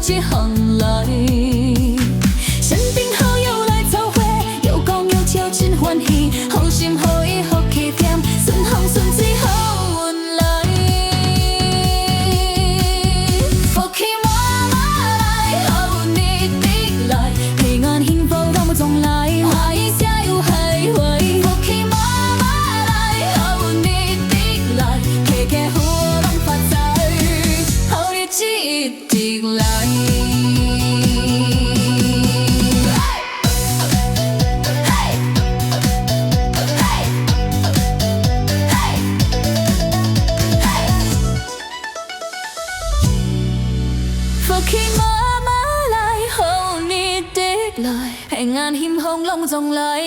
接行礼。身边好友来奏会，有讲有笑真欢喜，好心好意好起点，顺风顺水好运来。福气满满来，好运一直来，平安幸福拢无总来，欢喜才有海会。福气满满来，好运一直来，家家户户拢发财，好日子一直来。福气满满来，好日直来，平安幸福拢总来，